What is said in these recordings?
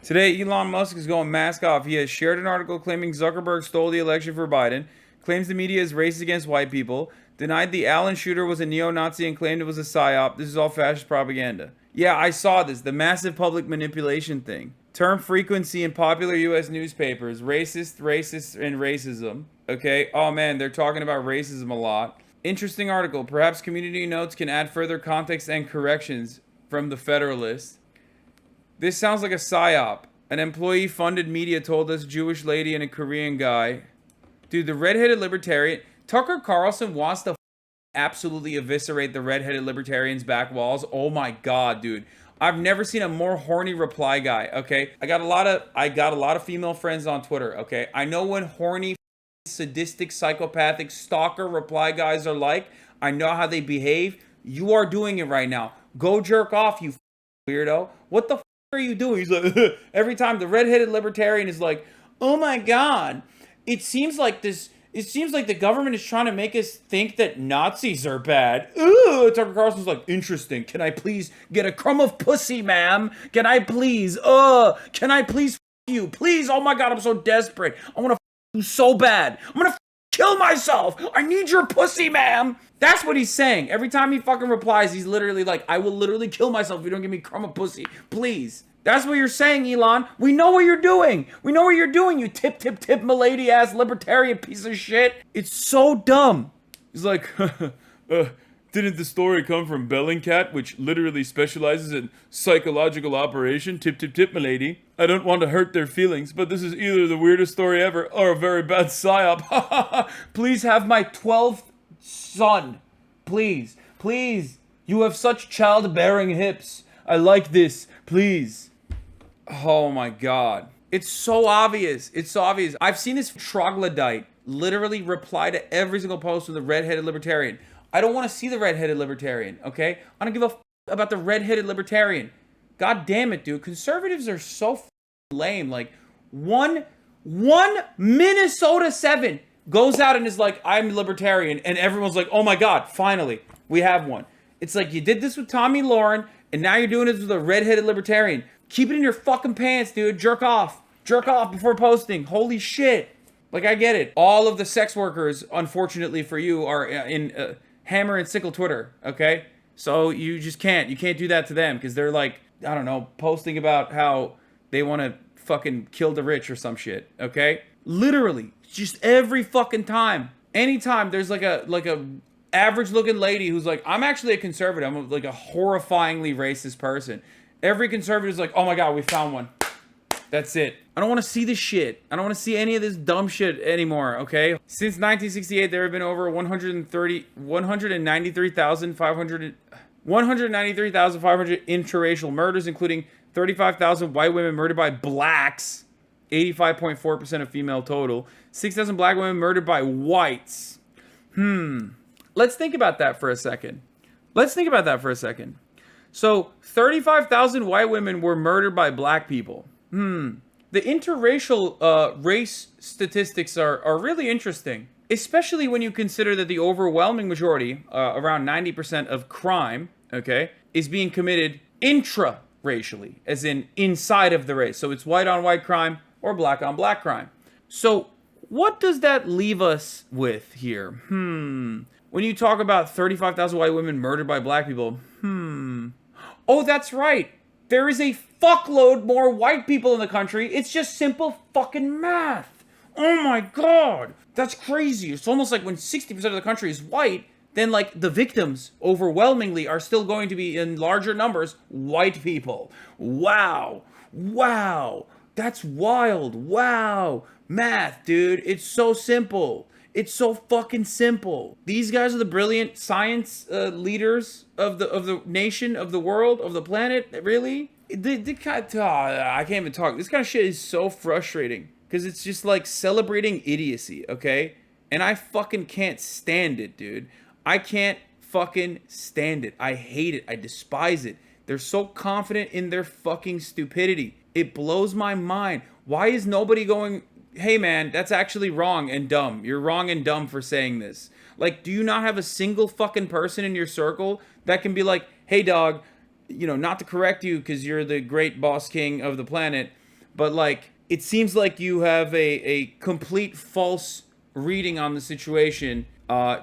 Today, Elon Musk is going mask off. He has shared an article claiming Zuckerberg stole the election for Biden, claims the media is racist against white people, denied the Allen shooter was a neo-Nazi and claimed it was a psyop. This is all fascist propaganda. Yeah, I saw this. The massive public manipulation thing. Term frequency in popular U.S. newspapers. Racist, racist, and racism. Okay? Oh man, they're talking about racism a lot. Interesting article. Perhaps community notes can add further context and corrections from the Federalist. This sounds like a psyop. An employee-funded media told us Jewish lady and a Korean guy. Dude, the redheaded libertarian... Tucker Carlson wants to absolutely eviscerate the redheaded libertarians' back walls. Oh my god, dude. I've never seen a more horny reply guy, okay? I got a lot of female friends on Twitter, okay? I know when horny, sadistic, psychopathic, stalker reply guys are like. I know how they behave. You are doing it right now. Go jerk off, you weirdo. What the are you doing? He's like, every time the redheaded libertarian is like, oh my god, it seems like the government is trying to make us think that Nazis are bad. Ooh, Tucker Carlson's like, interesting. Can I please get a crumb of pussy, ma'am? Can I please? Can I please you? Please, oh my god, I'm so desperate. I want to you so bad. I'm gonna kill myself. I need your pussy, ma'am. That's what he's saying. Every time he fucking replies, he's literally like, I will literally kill myself if you don't give me crumb of pussy. Please. That's what you're saying, Elon. We know what you're doing. We know what you're doing, you tip, milady ass libertarian piece of shit. It's so dumb. He's like, didn't the story come from Bellingcat, which literally specializes in psychological operation? Tip, milady. I don't want to hurt their feelings, but this is either the weirdest story ever or a very bad psyop. Please have my 12th son. Please. You have such childbearing hips. I like this. Please. Oh my god. It's so obvious. I've seen this troglodyte literally reply to every single post with the redheaded libertarian. I don't want to see the redheaded libertarian, okay? I don't give a about the redheaded libertarian. God damn it, dude. Conservatives are so lame. Like, one Minnesota 7 goes out and is like, I'm libertarian, and everyone's like, oh my god, finally, we have one. It's like, you did this with Tommy Lauren, and now you're doing it with a redheaded libertarian. Keep it in your fucking pants, dude. Jerk off before posting. Holy shit. Like, I get it. All of the sex workers, unfortunately for you, are in hammer and sickle Twitter, okay? So you just can't do that to them, because they're like, I don't know, posting about how they want to fucking kill the rich or some shit, okay? Literally, just every fucking time. Anytime there's like a average looking lady who's like, I'm actually a conservative, I'm like a horrifyingly racist person. Every conservative is like, oh my god, we found one. That's it. I don't want to see this shit. I don't want to see any of this dumb shit anymore, okay? Since 1968, there have been over 193,500 interracial murders, including 35,000 white women murdered by blacks, 85.4% of female total, 6,000 black women murdered by whites. Let's think about that for a second. So, 35,000 white women were murdered by black people. The interracial race statistics are really interesting, especially when you consider that the overwhelming majority, around 90% of crime, okay, is being committed intra-racially, as in inside of the race. So it's white on white crime or black on black crime. So what does that leave us with here? When you talk about 35,000 white women murdered by black people, oh, that's right. There is a fuckload more white people in the country. It's just simple fucking math. Oh my god. That's crazy. It's almost like when 60% of the country is white, then like the victims overwhelmingly are still going to be in larger numbers white people. Wow. That's wild. Wow. Math, dude. It's so simple. It's so fucking simple. These guys are the brilliant science leaders of the nation, of the world, of the planet. Really? I can't even talk. This kind of shit is so frustrating because it's just like celebrating idiocy, okay? And I fucking can't stand it, dude. I can't fucking stand it. I hate it. I despise it. They're so confident in their fucking stupidity. It blows my mind. Why is nobody going, hey man, that's actually wrong and dumb. You're wrong and dumb for saying this. Like, do you not have a single fucking person in your circle that can be like, hey dog, you know, not to correct you because you're the great boss king of the planet, but like it seems like you have a complete false reading on the situation.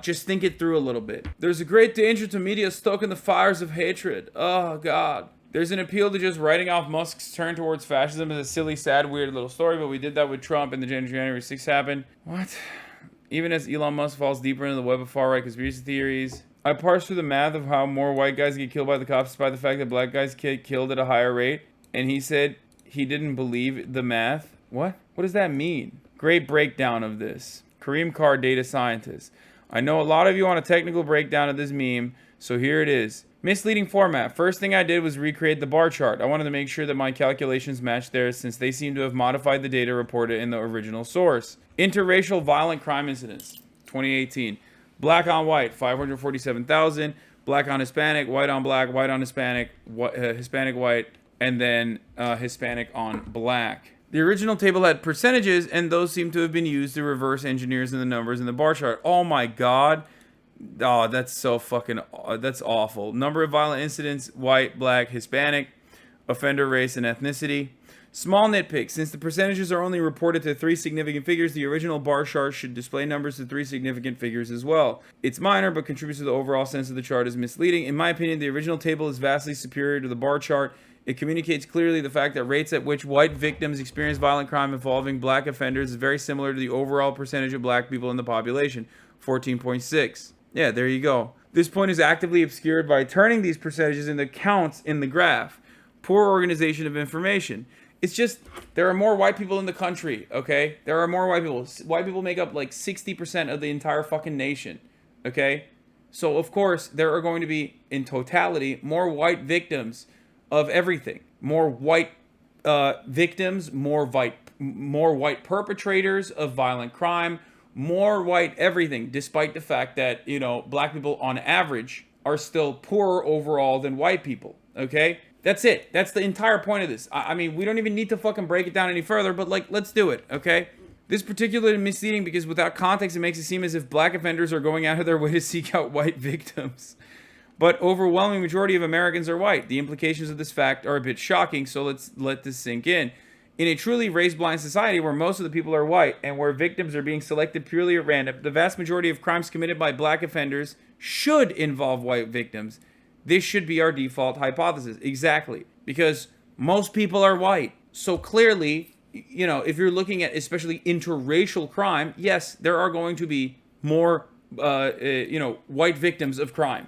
Just think it through a little bit. There's a great danger to media stoking the fires of hatred. Oh God. There's an appeal to just writing off Musk's turn towards fascism as a silly, sad, weird little story, but we did that with Trump and the January 6th happened. What? Even as Elon Musk falls deeper into the web of far-right conspiracy theories. I parsed through the math of how more white guys get killed by the cops despite the fact that black guys get killed at a higher rate, and he said he didn't believe the math. What? What does that mean? Great breakdown of this. Kareem Carr, data scientist. I know a lot of you want a technical breakdown of this meme, so here it is. Misleading format. First thing I did was recreate the bar chart. I wanted to make sure that my calculations matched theirs since they seem to have modified the data reported in the original source. Interracial violent crime incidents, 2018. Black on white, 547,000. Black on Hispanic, white on black, white on Hispanic, Hispanic white, and then Hispanic on black. The original table had percentages, and those seem to have been used to reverse engineers in the numbers in the bar chart. Oh my God. Oh, that's so fucking, that's awful. Number of violent incidents, white, black, Hispanic, offender race, and ethnicity. Small nitpick. Since the percentages are only reported to 3 significant figures, the original bar chart should display numbers to 3 significant figures as well. It's minor, but contributes to the overall sense of the chart as misleading. In my opinion, the original table is vastly superior to the bar chart. It communicates clearly the fact that rates at which white victims experience violent crime involving black offenders is very similar to the overall percentage of black people in the population, 14.6. Yeah, there you go. This point is actively obscured by turning these percentages into counts in the graph. Poor organization of information. It's just, there are more white people in the country, okay? There are more white people. White people make up like 60% of the entire fucking nation, okay? So, of course, there are going to be, in totality, more white victims of everything. More white victims, more white perpetrators of violent crime, more white everything, despite the fact that, you know, black people on average are still poorer overall than white people, okay? That's it. That's the entire point of this. I mean, we don't even need to fucking break it down any further, but, like, let's do it, okay? This particularly misleading because without context, it makes it seem as if black offenders are going out of their way to seek out white victims. But overwhelming majority of Americans are white. The implications of this fact are a bit shocking, so let's let this sink in. In a truly race-blind society where most of the people are white and where victims are being selected purely at random, the vast majority of crimes committed by black offenders should involve white victims. This should be our default hypothesis. Exactly. Because most people are white. So clearly, you know, if you're looking at especially interracial crime, yes, there are going to be more, white victims of crime.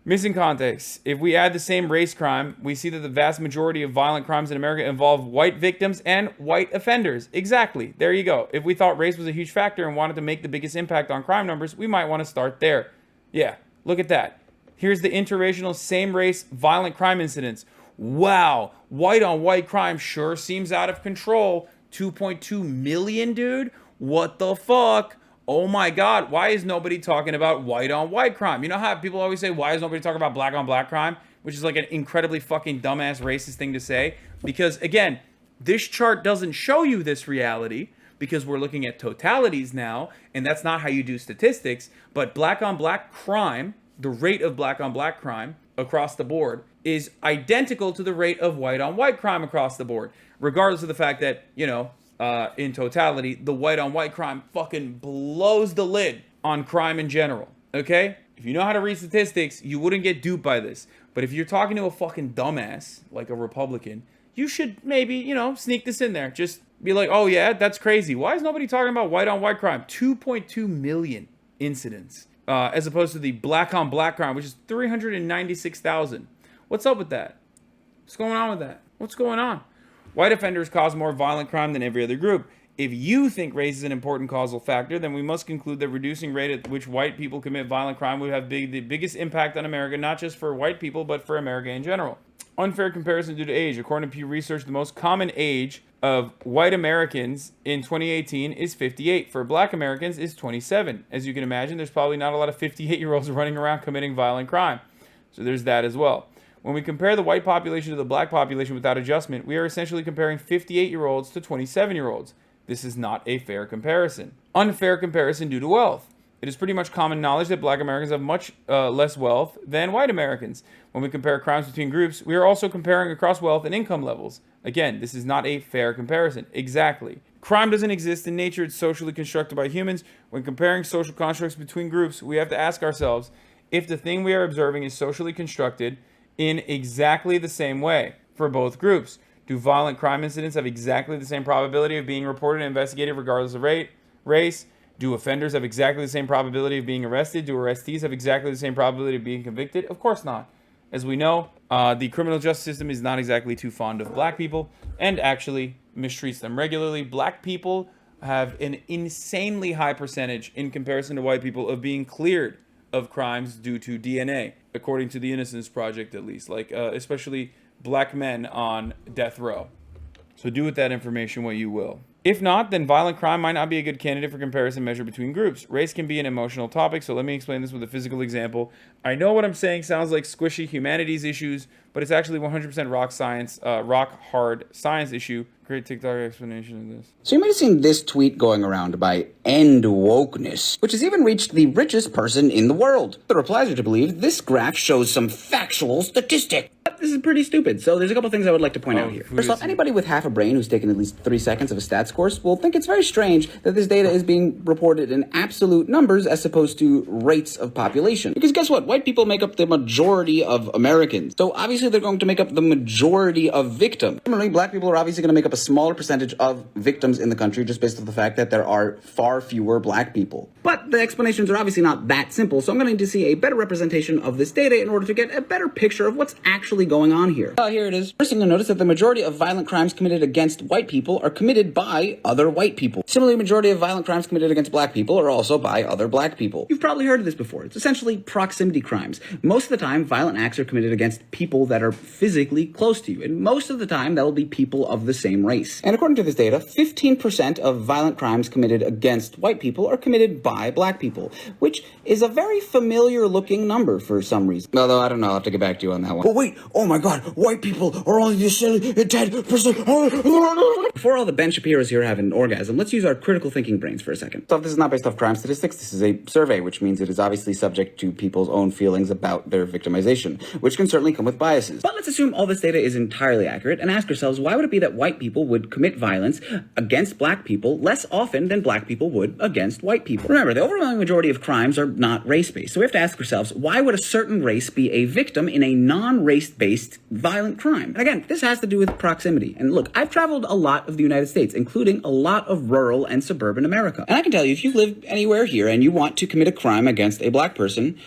Missing context. If we add the same race crime, we see that the vast majority of violent crimes in America involve white victims and white offenders. Exactly. There you go. If we thought race was a huge factor and wanted to make the biggest impact on crime numbers, we might want to start there. Yeah, look at that. Here's the interracial same race violent crime incidents. Wow, white on white crime sure seems out of control. 2.2 million, dude? What the fuck? Oh my God, why is nobody talking about white on white crime? You know how people always say, why is nobody talking about black on black crime? Which is like an incredibly fucking dumbass racist thing to say. Because again, this chart doesn't show you this reality because we're looking at totalities now, and that's not how you do statistics. But black on black crime, the rate of black on black crime across the board is identical to the rate of white on white crime across the board, regardless of the fact that, you know, in totality, the white on white crime fucking blows the lid on crime in general, okay? If you know how to read statistics, you wouldn't get duped by this. But if you're talking to a fucking dumbass, like a Republican, you should maybe, you know, sneak this in there. Just be like, oh yeah, that's crazy. Why is nobody talking about white on white crime? 2.2 million incidents, as opposed to the black on black crime, which is 396,000. What's up with that? What's going on with that? What's going on? White offenders cause more violent crime than every other group. If you think race is an important causal factor, then we must conclude that reducing rate at which white people commit violent crime would have the biggest impact on America, not just for white people, but for America in general. Unfair comparison due to age. According to Pew Research, the most common age of white Americans in 2018 is 58. For black Americans, is 27. As you can imagine, there's probably not a lot of 58-year-olds running around committing violent crime. So there's that as well. When we compare the white population to the black population without adjustment, we are essentially comparing 58-year-olds to 27-year-olds. This is not a fair comparison. Unfair comparison due to wealth. It is pretty much common knowledge that black Americans have much less wealth than white Americans. When we compare crimes between groups, we are also comparing across wealth and income levels. Again, this is not a fair comparison. Exactly. Crime doesn't exist in nature, it's socially constructed by humans. When comparing social constructs between groups, we have to ask ourselves if the thing we are observing is socially constructed in exactly the same way for both groups. Do violent crime incidents have exactly the same probability of being reported and investigated regardless of race? Do offenders have exactly the same probability of being arrested? Do arrestees have exactly the same probability of being convicted? Of course not. As we know, the criminal justice system is not exactly too fond of black people and actually mistreats them regularly. Black people have an insanely high percentage in comparison to white people of being cleared of crimes due to DNA, according to the Innocence Project at least, like especially black men on death row. So do with that information what you will. If not, then violent crime might not be a good candidate for comparison measure between groups. Race can be an emotional topic, so let me explain this with a physical example. I know what I'm saying sounds like squishy humanities issues, but it's actually 100% rock hard science issue. Great TikTok explanation of this. So you might have seen this tweet going around by End Wokeness, which has even reached the richest person in the world. The replies are to believe this graph shows some factual statistic. But this is pretty stupid, so there's a couple things I would like to point out here. First off, anybody with half a brain who's taken at least 3 seconds of a stats course will think it's very strange that this data is being reported in absolute numbers as opposed to rates of population. Because guess what? White people make up the majority of Americans. So obviously they're going to make up the majority of victims. Similarly, black people are obviously going to make up a smaller percentage of victims in the country just based on the fact that there are far fewer black people. But the explanations are obviously not that simple, so I'm going to need to see a better representation of this data in order to get a better picture of what's actually going on here. Here it is. First thing you'll notice that the majority of violent crimes committed against white people are committed by other white people. Similarly, the majority of violent crimes committed against black people are also by other black people. You've probably heard of this before. It's essentially proximity crimes. Most of the time, violent acts are committed against people that are physically close to you, and most of the time, that will be people of the same race. And according to this data, 15% of violent crimes committed against white people are committed by black people, which is a very familiar looking number for some reason. Although, I don't know, I'll have to get back to you on that one. But wait, oh my god, white people are only the 10%. Before all the Ben Shapiro's here having an orgasm, let's use our critical thinking brains for a second. So this is not based off crime statistics, this is a survey, which means it is obviously subject to people's own feelings about their victimization, which can certainly come with biases. But let's assume all this data is entirely accurate and ask ourselves, why would it be that white people would commit violence against black people less often than black people would against white people? Remember, the overwhelming majority of crimes are not race-based, so we have to ask ourselves, why would a certain race be a victim in a non-race-based violent crime? And again, this has to do with proximity. And look, I've traveled a lot of the United States, including a lot of rural and suburban America. And I can tell you, if you live anywhere here and you want to commit a crime against a black person,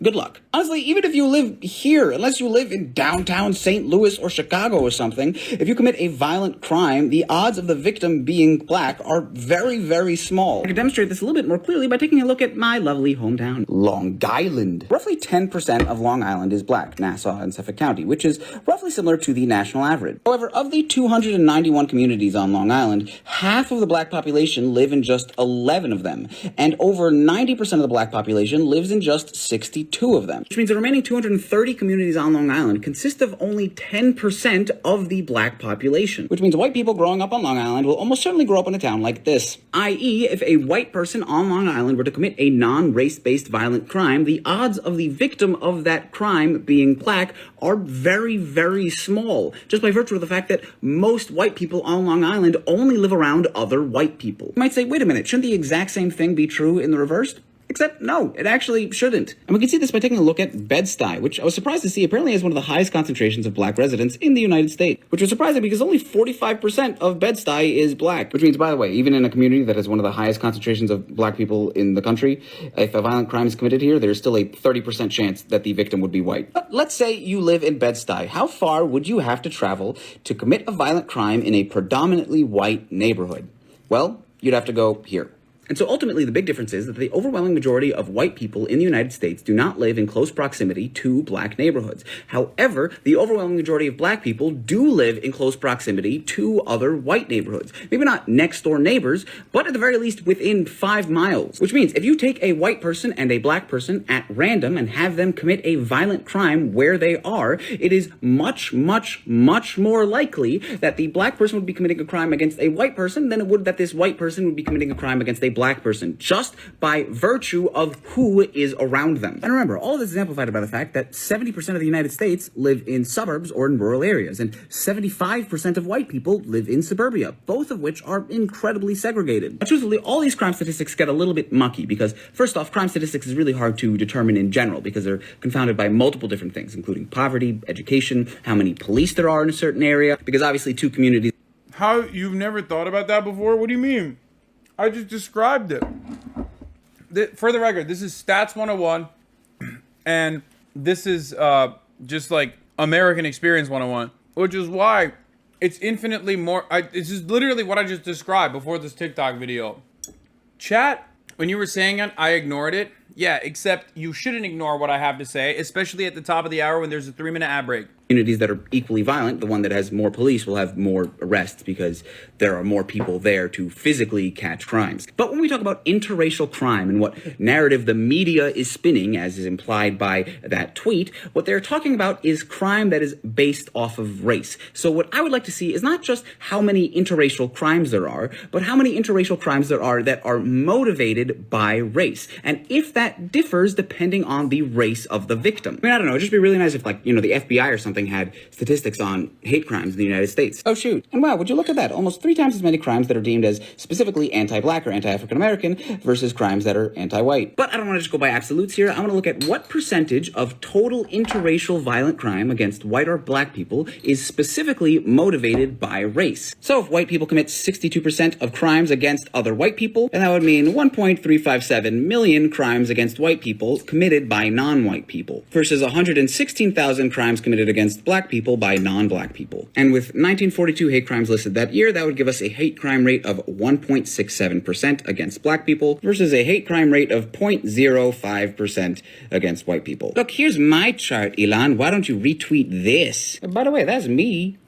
good luck. Honestly, even if you live here, unless you live in downtown St. Louis or Chicago or something, if you commit a violent crime, the odds of the victim being black are very, very small. I can demonstrate this a little bit more clearly by taking a look at my lovely hometown, Long Island. Roughly 10% of Long Island is black, Nassau and Suffolk County, which is roughly similar to the national average. However, of the 291 communities on Long Island, half of the black population live in just 11 of them, and over 90% of the black population lives in just 62 of them. Which means the remaining 230 communities on Long Island consist of only 10% of the black population. Which means white people growing up on Long Island will almost certainly grow up in a town like this. I.e., if a white person on Long Island were to commit a non-race-based violent crime, the odds of the victim of that crime being black are very, very small, just by virtue of the fact that most white people on Long Island only live around other white people. You might say, wait a minute, shouldn't the exact same thing be true in the reverse? Except, no, it actually shouldn't. And we can see this by taking a look at Bed-Stuy, which I was surprised to see apparently has one of the highest concentrations of black residents in the United States, which was surprising because only 45% of Bed-Stuy is black. Which means, by the way, even in a community that has one of the highest concentrations of black people in the country, if a violent crime is committed here, there's still a 30% chance that the victim would be white. But let's say you live in Bed-Stuy. How far would you have to travel to commit a violent crime in a predominantly white neighborhood? Well, you'd have to go here. And so ultimately, the big difference is that the overwhelming majority of white people in the United States do not live in close proximity to black neighborhoods. However, the overwhelming majority of black people do live in close proximity to other white neighborhoods. Maybe not next door neighbors, but at the very least within 5 miles. Which means if you take a white person and a black person at random and have them commit a violent crime where they are, it is much, much, much more likely that the black person would be committing a crime against a white person than it would that this white person would be committing a crime against a black person just by virtue of who is around them. And remember, all of this is amplified by the fact that 70% of the United States live in suburbs or in rural areas, and 75% of white people live in suburbia, both of which are incredibly segregated. But truthfully, all these crime statistics get a little bit mucky because, first off, crime statistics is really hard to determine in general because they're confounded by multiple different things, including poverty, education, how many police there are in a certain area, because obviously two communities. How, you've never thought about that before? What do you mean? I just described it. For the record, this is Stats 101, and this is just like American Experience 101, which is why it's infinitely more. This is literally what I just described before this TikTok video. Chat, when you were saying it, I ignored it. Yeah, except you shouldn't ignore what I have to say, especially at the top of the hour when there's a 3-minute ad break. Communities that are equally violent, the one that has more police will have more arrests because there are more people there to physically catch crimes. But when we talk about interracial crime and what narrative the media is spinning, as is implied by that tweet, what they're talking about is crime that is based off of race. So what I would like to see is not just how many interracial crimes there are, but how many interracial crimes there are that are motivated by race. And if that differs depending on the race of the victim. I mean, I don't know, it'd just be really nice if, like, the FBI or something had statistics on hate crimes in the United States. Oh, shoot. And wow, would you look at that? Almost 3 times as many crimes that are deemed as specifically anti-black or anti-African American versus crimes that are anti-white. But I don't want to just go by absolutes here. I want to look at what percentage of total interracial violent crime against white or black people is specifically motivated by race. So if white people commit 62% of crimes against other white people, then that would mean 1.357 million crimes against white people committed by non-white people versus 116,000 crimes committed against black people by non-black people. And with 1942 hate crimes listed that year, that would give us a hate crime rate of 1.67% against black people versus a hate crime rate of 0.05% against white people. Look, here's my chart, Elon. Why don't you retweet this? By the way, that's me.